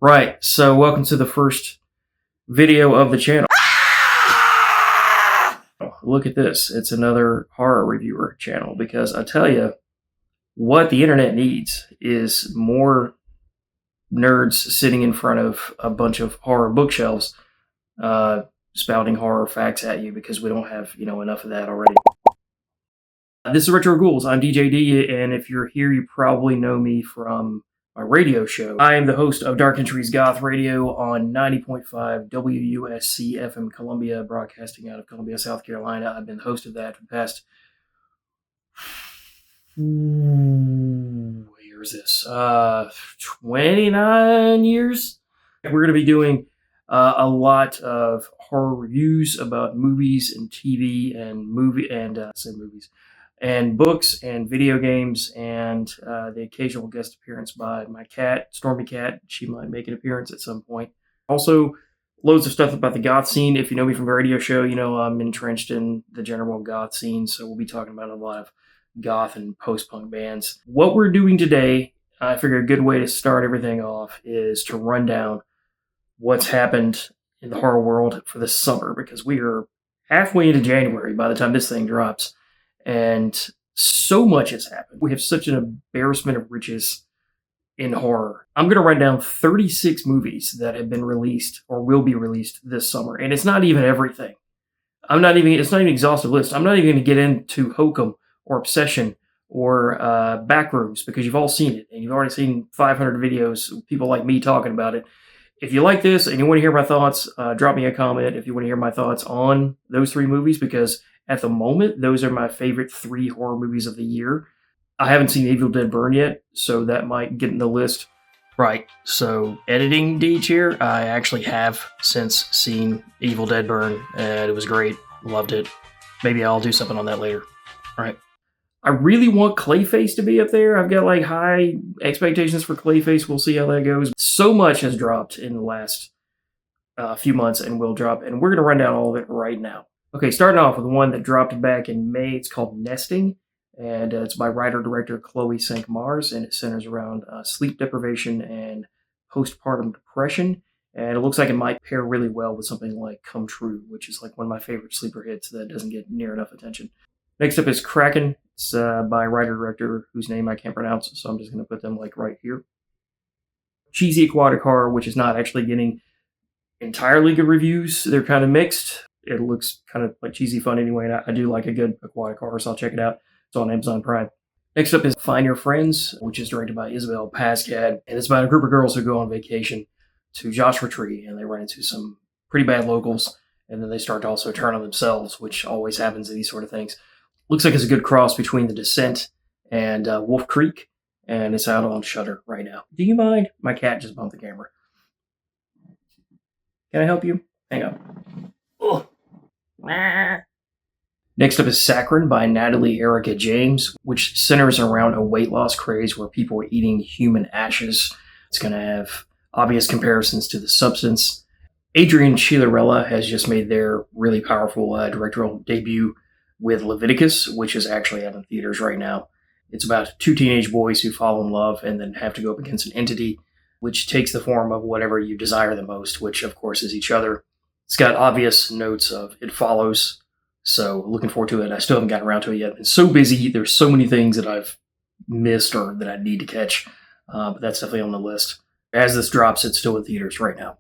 Right, so welcome to the first video of the channel. Look at this. It's another horror reviewer channel because I tell you, what the internet needs is more nerds sitting in front of a bunch of horror bookshelves spouting horror facts at you because we don't have, enough of that already. This is Retro Ghouls. I'm DJ D, and if you're here, you probably know me from my radio show. I am the host of Entries Goth Radio on 90.5 WUSC FM Columbia, broadcasting out of Columbia, South Carolina. I've been the host of that for the past... what year is this? 29 years? We're going to be doing a lot of horror reviews about movies and TV and movies and books and video games and the occasional guest appearance by my cat, Stormy Cat. She might make an appearance at some point. Also, loads of stuff about the goth scene. If you know me from the radio show, you know I'm entrenched in the general goth scene, so we'll be talking about a lot of goth and post-punk bands. What we're doing today, I figure a good way to start everything off is to run down what's happened in the horror world for the summer, because we are halfway into January by the time this thing drops. And so much has happened. We have such an embarrassment of riches in horror. I'm going to run down 36 movies that have been released or will be released this summer. And it's not even everything. It's not even an exhaustive list. I'm not even going to get into Hokum or Obsession or Backrooms because you've all seen it. And you've already seen 500 videos of people like me talking about it. If you like this and you want to hear my thoughts, drop me a comment if you want to hear my thoughts on those three movies, because at the moment, those are my favorite 3 horror movies of the year. I haven't seen Evil Dead Burn yet, so that might get in the list. Right, so editing Deej here, I actually have since seen Evil Dead Burn, and it was great. Loved it. Maybe I'll do something on that later. All right. I really want Clayface to be up there. I've got high expectations for Clayface. We'll see how that goes. So much has dropped in the last few months and will drop, and we're going to run down all of it right now. Okay, starting off with one that dropped back in May. It's called Nesting, and it's by writer-director Chloe Sank-Mars, and it centers around sleep deprivation and postpartum depression. And it looks like it might pair really well with something like Come True, which is one of my favorite sleeper hits that doesn't get near enough attention. Next up is Kraken. It's by writer-director whose name I can't pronounce, so I'm just going to put them right here. Cheesy aquatic horror, which is not actually getting entirely good reviews. They're kind of mixed. It looks kind of like cheesy fun anyway, and I do like a good aquatic horror, so I'll check it out. It's on Amazon Prime. Next up is Find Your Friends, which is directed by Isabel Pascad, and it's about a group of girls who go on vacation to Joshua Tree, and they run into some pretty bad locals, and then they start to also turn on themselves, which always happens in these sort of things. Looks like it's a good cross between The Descent and Wolf Creek, and it's out on Shudder right now. Do you mind? My cat just bumped the camera. Can I help you? Hang on. Ugh. Next up is Saccharine by Natalie Erica James, which centers around a weight loss craze where people are eating human ashes. It's going to have obvious comparisons to The Substance. Adrian Chilarella has just made their really powerful directorial debut with Leviticus, which is actually out in theaters right now. It's about 2 teenage boys who fall in love and then have to go up against an entity which takes the form of whatever you desire the most, which of course is each other. It's got obvious notes of It Follows, so looking forward to it. I still haven't gotten around to it yet. I've been so busy. There's so many things that I've missed or that I need to catch, but that's definitely on the list. As this drops, it's still in theaters right now.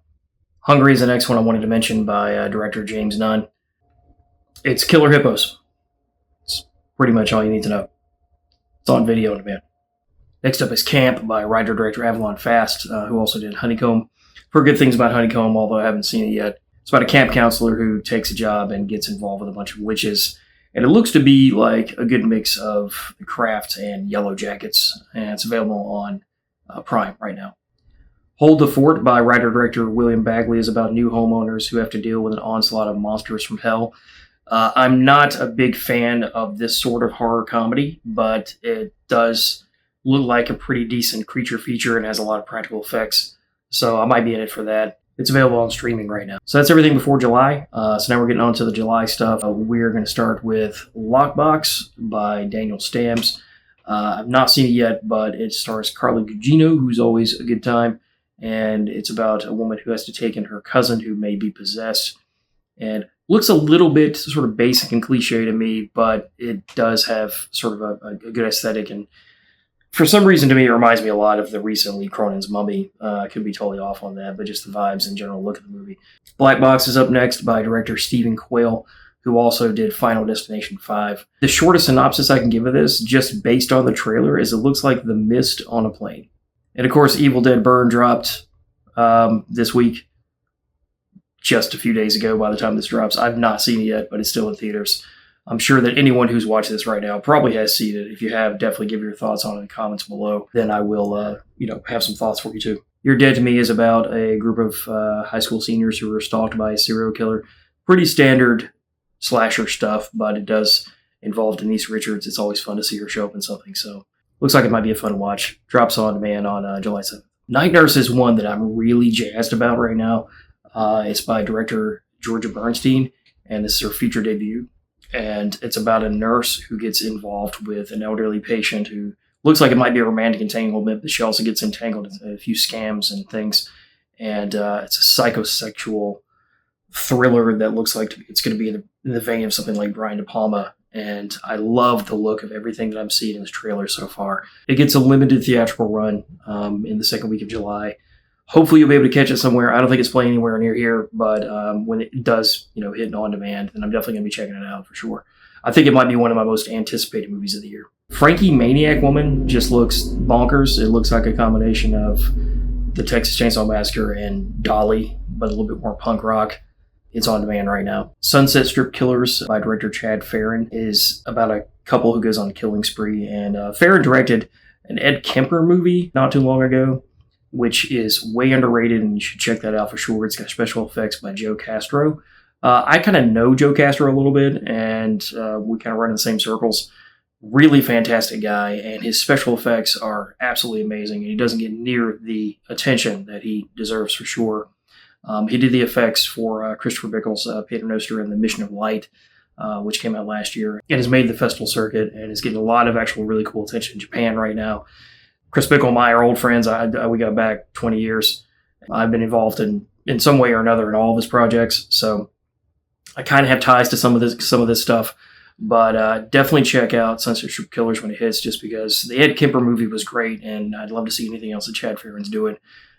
Hungry is the next one I wanted to mention by director James Nunn. It's Killer Hippos. It's pretty much all you need to know. It's on video on demand. Next up is Camp by writer-director Avalon Fast, who also did Honeycomb. I've heard good things about Honeycomb, although I haven't seen it yet. It's about a camp counselor who takes a job and gets involved with a bunch of witches. And it looks to be like a good mix of The Craft and Yellow Jackets. And it's available on Prime right now. Hold the Fort by writer-director William Bagley is about new homeowners who have to deal with an onslaught of monsters from hell. I'm not a big fan of this sort of horror comedy, but it does look like a pretty decent creature feature and has a lot of practical effects. So I might be in it for that. It's available on streaming right now. So that's everything before July. So now we're getting on to the July stuff. We're going to start with Lockbox by Daniel Stams. I've not seen it yet, but it stars Carla Gugino, who's always a good time. and it's about a woman who has to take in her cousin who may be possessed. And looks a little bit sort of basic and cliche to me, but it does have sort of a good aesthetic. And for some reason, to me, it reminds me a lot of the recent Lee Cronin's Mummy. I could be totally off on that, but just the vibes and general look of the movie. Black Box is up next by director Stephen Quayle, who also did Final Destination 5. The shortest synopsis I can give of this, just based on the trailer, is it looks like The Mist on a plane. And of course, Evil Dead Burn dropped this week, just a few days ago by the time this drops. I've not seen it yet, but it's still in theaters. I'm sure that anyone who's watching this right now probably has seen it. If you have, definitely give your thoughts on it in the comments below. Then I will, have some thoughts for you too. You're Dead to Me is about a group of high school seniors who were stalked by a serial killer. Pretty standard slasher stuff, but it does involve Denise Richards. It's always fun to see her show up in something, so looks like it might be a fun watch. Drops on demand on July 7th. Night Nurse is one that I'm really jazzed about right now. It's by director Georgia Bernstein, and this is her feature debut. And it's about a nurse who gets involved with an elderly patient who looks like it might be a romantic entanglement, but she also gets entangled in a few scams and things. And it's a psychosexual thriller that looks like it's going to be in the vein of something like Brian De Palma. And I love the look of everything that I'm seeing in this trailer so far. It gets a limited theatrical run in the second week of July. Hopefully you'll be able to catch it somewhere. I don't think it's playing anywhere near here, but when it does, hit on demand, then I'm definitely going to be checking it out for sure. I think it might be one of my most anticipated movies of the year. Frankie Maniac Woman just looks bonkers. It looks like a combination of the Texas Chainsaw Massacre and Dolly, but a little bit more punk rock. It's on demand right now. Sunset Strip Killers by director Chad Farron is about a couple who goes on a killing spree, and Farron directed an Ed Kemper movie not too long ago, which is way underrated, and you should check that out for sure. It's got special effects by Joe Castro. I kind of know Joe Castro a little bit, and we kind of run in the same circles. Really fantastic guy, and his special effects are absolutely amazing, and he doesn't get near the attention that he deserves for sure. He did the effects for Christopher Bickle's Paternoster and the Mission of Light, which came out last year, and has made the festival circuit, and is getting a lot of actual really cool attention in Japan right now. Chris Bickle and I are old friends. We got back 20 years. I've been involved in some way or another in all of his projects, so I kind of have ties to some of this stuff. But definitely check out Sunset Strip Killers when it hits, just because the Ed Kemper movie was great, and I'd love to see anything else that Chad Farron's doing.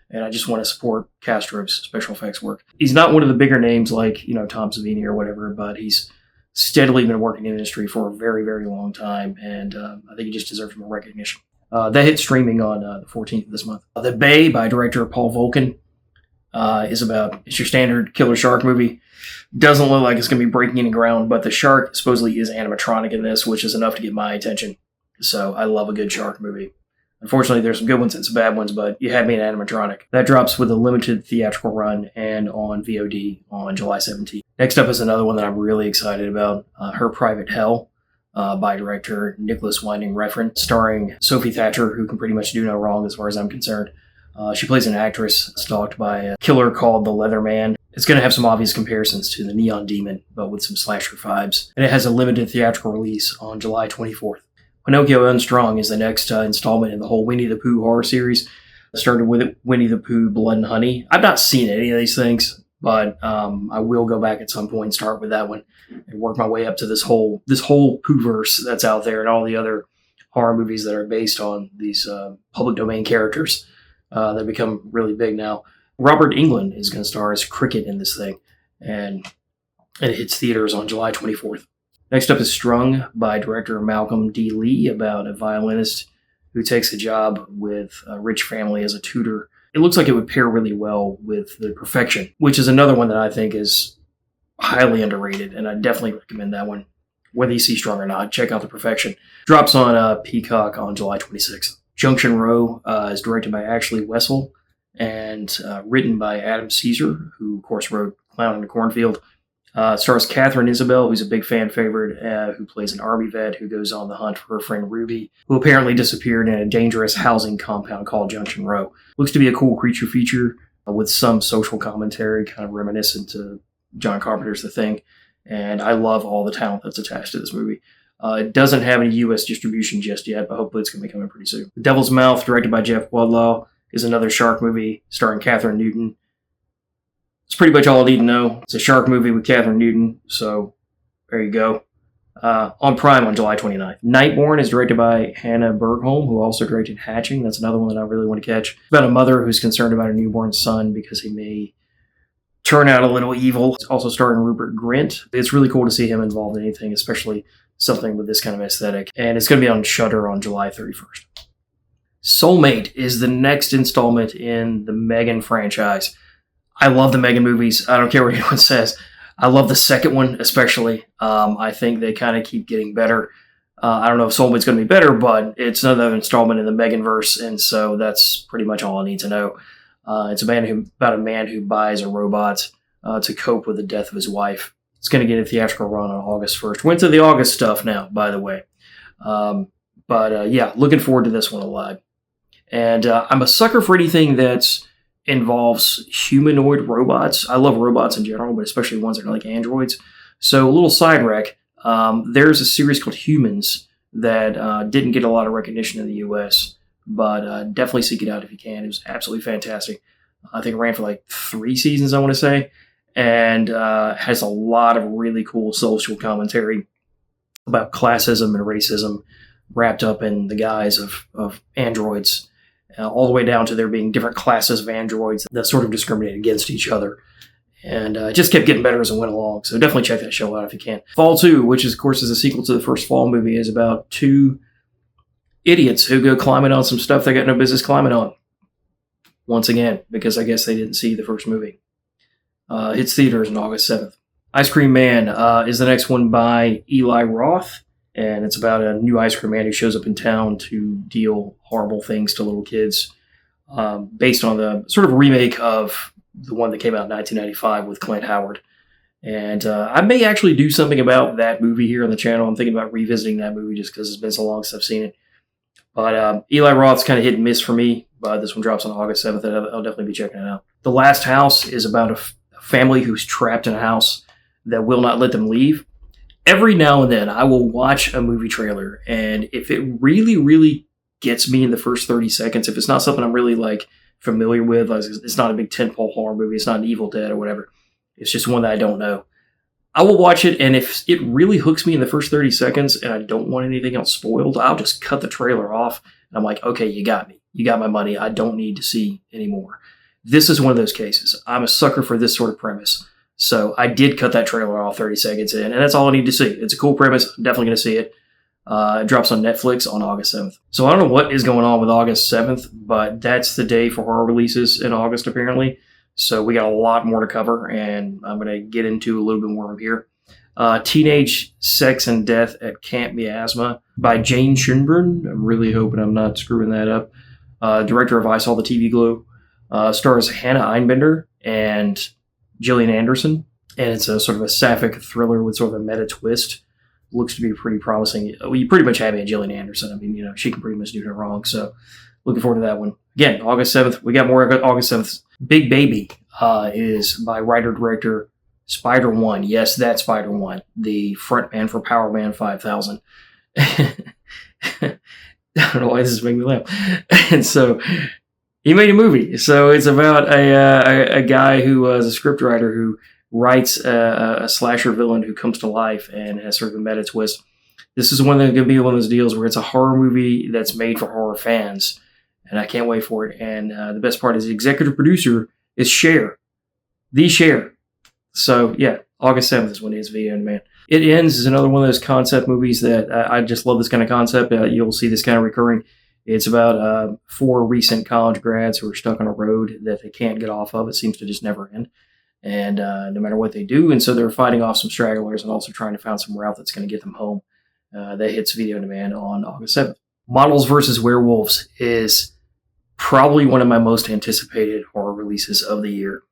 And I just want to support Castro's special effects work. He's not one of the bigger names like Tom Savini or whatever, but he's steadily been working in the industry for a very, very long time, and I think he just deserves more recognition. That hit streaming on the 14th of this month. The Bay by director Paul Volkin it's your standard killer shark movie. Doesn't look like it's going to be breaking any ground, but the shark supposedly is animatronic in this, which is enough to get my attention. So I love a good shark movie. Unfortunately, there's some good ones and some bad ones, but you had me an animatronic. That drops with a limited theatrical run and on VOD on July 17th. Next up is another one that I'm really excited about, Her Private Hell, by director Nicholas Winding Refn, starring Sophie Thatcher, who can pretty much do no wrong as far as I'm concerned. She plays an actress stalked by a killer called the Leatherman. It's going to have some obvious comparisons to the Neon Demon, but with some slasher vibes. And it has a limited theatrical release on July 24th. Pinocchio Unstrung is the next installment in the whole Winnie the Pooh horror series. It started with Winnie the Pooh Blood and Honey. I've not seen any of these things, but I will go back at some point and start with that one and work my way up to this whole Pooh-verse that's out there and all the other horror movies that are based on these public domain characters that have become really big now. Robert Englund is going to star as Cricket in this thing, and it hits theaters on July 24th. Next up is Strung by director Malcolm D. Lee, about a violinist who takes a job with a rich family as a tutor. It looks like it would pair really well with The Perfection, which is another one that I think is highly underrated, and I definitely recommend that one. Whether you see Strung or not, check out The Perfection. Drops on Peacock on July 26th. Junction Row is directed by Ashley Wessel and written by Adam Caesar, who, of course, wrote Clown in the Cornfield. Stars Catherine Isabel, who's a big fan favorite, who plays an army vet who goes on the hunt for her friend Ruby, who apparently disappeared in a dangerous housing compound called Junction Row. Looks to be a cool creature feature with some social commentary, kind of reminiscent to John Carpenter's The Thing. And I love all the talent that's attached to this movie. It doesn't have any U.S. distribution just yet, but hopefully it's going to be coming pretty soon. The Devil's Mouth, directed by Jeff Wadlow, is another shark movie starring Catherine Newton. It's pretty much all I need to know. It's a shark movie with Catherine Newton, so there you go. On Prime on July 29th. Nightborn is directed by Hannah Bergholm, who also directed Hatching. That's another one that I really want to catch. It's about a mother who's concerned about her newborn son because he may turn out a little evil. It's also starring Rupert Grint. It's really cool to see him involved in anything, especially something with this kind of aesthetic. And it's going to be on Shudder on July 31st. Soulmate is the next installment in the Megan franchise. I love the Megan movies. I don't care what anyone says. I love the second one, especially. I think they kind of keep getting better. I don't know if Soulmate's going to be better, but it's another installment in the Megan-verse, and so that's pretty much all I need to know. It's about a man who buys a robot to cope with the death of his wife. It's going to get a theatrical run on August 1st. Went to the August stuff now, by the way. But yeah, looking forward to this one a lot. And I'm a sucker for anything that's involves humanoid robots. I love robots in general, but especially ones that are like androids. So a little side rec. There's a series called Humans that didn't get a lot of recognition in the US, but definitely seek it out if you can. It was absolutely fantastic. I think it ran for like 3 seasons, I want to say, and has a lot of really cool social commentary about classism and racism wrapped up in the guise of androids. All the way down to there being different classes of androids that sort of discriminate against each other. And it just kept getting better as it went along. So definitely check that show out if you can. Fall 2, which of course is a sequel to the first Fall movie, is about 2 idiots who go climbing on some stuff they got no business climbing on. Once again, because I guess they didn't see the first movie. Hits theaters on August 7th. Ice Cream Man is the next one by Eli Roth. And it's about a new ice cream man who shows up in town to deal horrible things to little kids, based on the sort of remake of the one that came out in 1995 with Clint Howard. And I may actually do something about that movie here on the channel. I'm thinking about revisiting that movie just because it's been so long since I've seen it. But Eli Roth's kind of hit and miss for me. But this one drops on August 7th, and I'll definitely be checking it out. The Last House is about a family who's trapped in a house that will not let them leave. Every now and then, I will watch a movie trailer, and if it really, really gets me in the first 30 seconds, if it's not something I'm really like familiar with, like it's not a big tentpole horror movie, it's not an Evil Dead or whatever, it's just one that I don't know, I will watch it, and if it really hooks me in the first 30 seconds and I don't want anything else spoiled, I'll just cut the trailer off, and I'm like, okay, you got me. You got my money. I don't need to see anymore. This is one of those cases. I'm a sucker for this sort of premise. So I did cut that trailer off 30 seconds in, and that's all I need to see. It's a cool premise. I'm definitely going to see it. It drops on Netflix on August 7th. So I don't know what is going on with August 7th, but that's the day for horror releases in August, apparently. So we got a lot more to cover, and I'm going to get into a little bit more of here. Teenage Sex and Death at Camp Miasma by Jane Shinburn. I'm really hoping I'm not screwing that up. Director of I Saw the TV Glow. Stars Hannah Einbender and Gillian Anderson, and it's a sort of a sapphic thriller with sort of a meta twist. Looks to be pretty promising. Well, you pretty much have it, Gillian Anderson. I mean, she can pretty much do no wrong. So, looking forward to that one. Again, August 7th. We got more August 7th. Big Baby is by writer-director Spider-One. Yes, that Spider-One, the frontman for Power Man 5000. I don't know why this is making me laugh. And so he made a movie. So it's about a guy who was a scriptwriter who writes a slasher villain who comes to life and has sort of a meta twist. This is one that's going to be one of those deals where it's a horror movie that's made for horror fans, and I can't wait for it. And the best part is the executive producer is Cher. The Cher. So yeah, August 7th is when it is video on demand. It Ends is another one of those concept movies that I just love this kind of concept. You'll see this kind of recurring. It's about 4 recent college grads who are stuck on a road that they can't get off of. It seems to just never end. And no matter what they do. And so they're fighting off some stragglers and also trying to find some route that's going to get them home. That hits video on demand on August 7th. Models vs. Werewolves is probably one of my most anticipated horror releases of the year.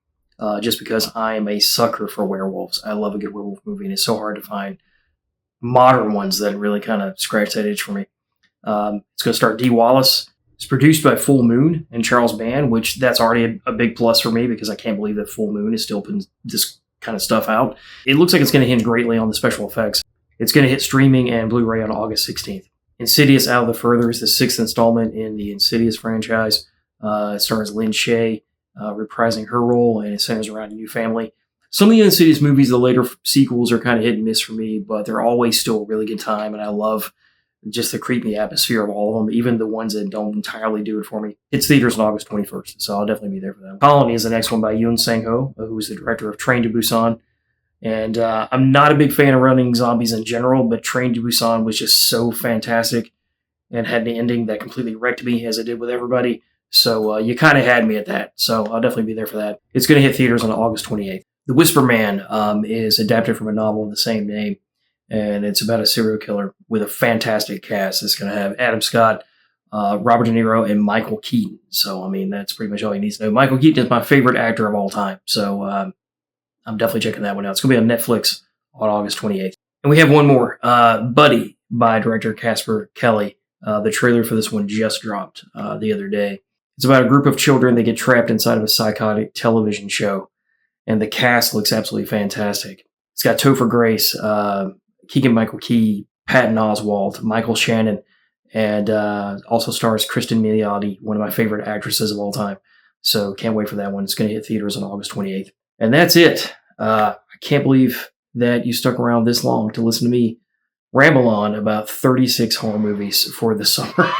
Just because I am a sucker for werewolves. I love a good werewolf movie, and it's so hard to find modern ones that really kind of scratch that itch for me. It's going to start Dee Wallace. It's produced by Full Moon and Charles Band, which that's already a big plus for me because I can't believe that Full Moon is still putting this kind of stuff out. It looks like it's going to hinge greatly on the special effects. It's going to hit streaming and Blu-ray on August 16th. Insidious Out of the Further is the 6th installment in the Insidious franchise. It stars Lynn Shay reprising her role, and it centers around a new family. Some of the Insidious movies, the later sequels, are kind of hit and miss for me, but they're always still a really good time, and I love just the creepy atmosphere of all of them, even the ones that don't entirely do it for me. It's theaters on August 21st, so I'll definitely be there for that. Colony is the next one by Yoon Sang-ho, who is the director of Train to Busan. And I'm not a big fan of running zombies in general, but Train to Busan was just so fantastic and had an ending that completely wrecked me, as it did with everybody. So you kind of had me at that. So I'll definitely be there for that. It's going to hit theaters on August 28th. The Whisper Man is adapted from a novel of the same name, and it's about a serial killer with a fantastic cast. It's going to have Adam Scott, Robert De Niro, and Michael Keaton. So, I mean, that's pretty much all you need to know. Michael Keaton is my favorite actor of all time. So I'm definitely checking that one out. It's going to be on Netflix on August 28th. And we have one more, Buddy, by director Casper Kelly. The trailer for this one just dropped the other day. It's about a group of children that get trapped inside of a psychotic television show. And the cast looks absolutely fantastic. It's got Topher Grace, Keegan-Michael Key, Patton Oswalt, Michael Shannon, and also stars Kristen Milioti, one of my favorite actresses of all time. So can't wait for that one. It's going to hit theaters on August 28th. And that's it. I can't believe that you stuck around this long to listen to me ramble on about 36 horror movies for the summer.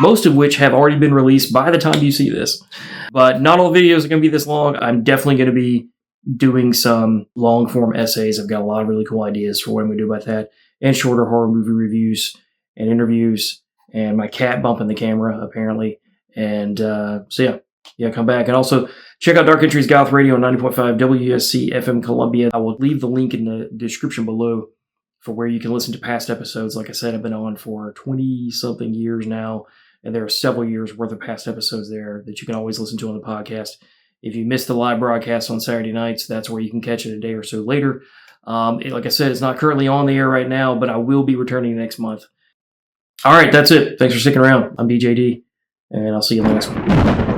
Most of which have already been released by the time you see this. But not all videos are going to be this long. I'm definitely going to be doing some long-form essays. I've got a lot of really cool ideas for what I'm going to do about that. And shorter horror movie reviews and interviews. And my cat bumping the camera, apparently. And so, yeah, come back. And also, check out Dark Entries Goth Radio on 90.5 WUSC FM Columbia. I will leave the link in the description below for where you can listen to past episodes. Like I said, I've been on for 20-something years now, and there are several years worth of past episodes there that you can always listen to on the podcast. If you missed the live broadcast on Saturday nights, that's where you can catch it a day or so later. Like I said, it's not currently on the air right now, but I will be returning next month. All right, that's it. Thanks for sticking around. I'm BJD, and I'll see you in the next one.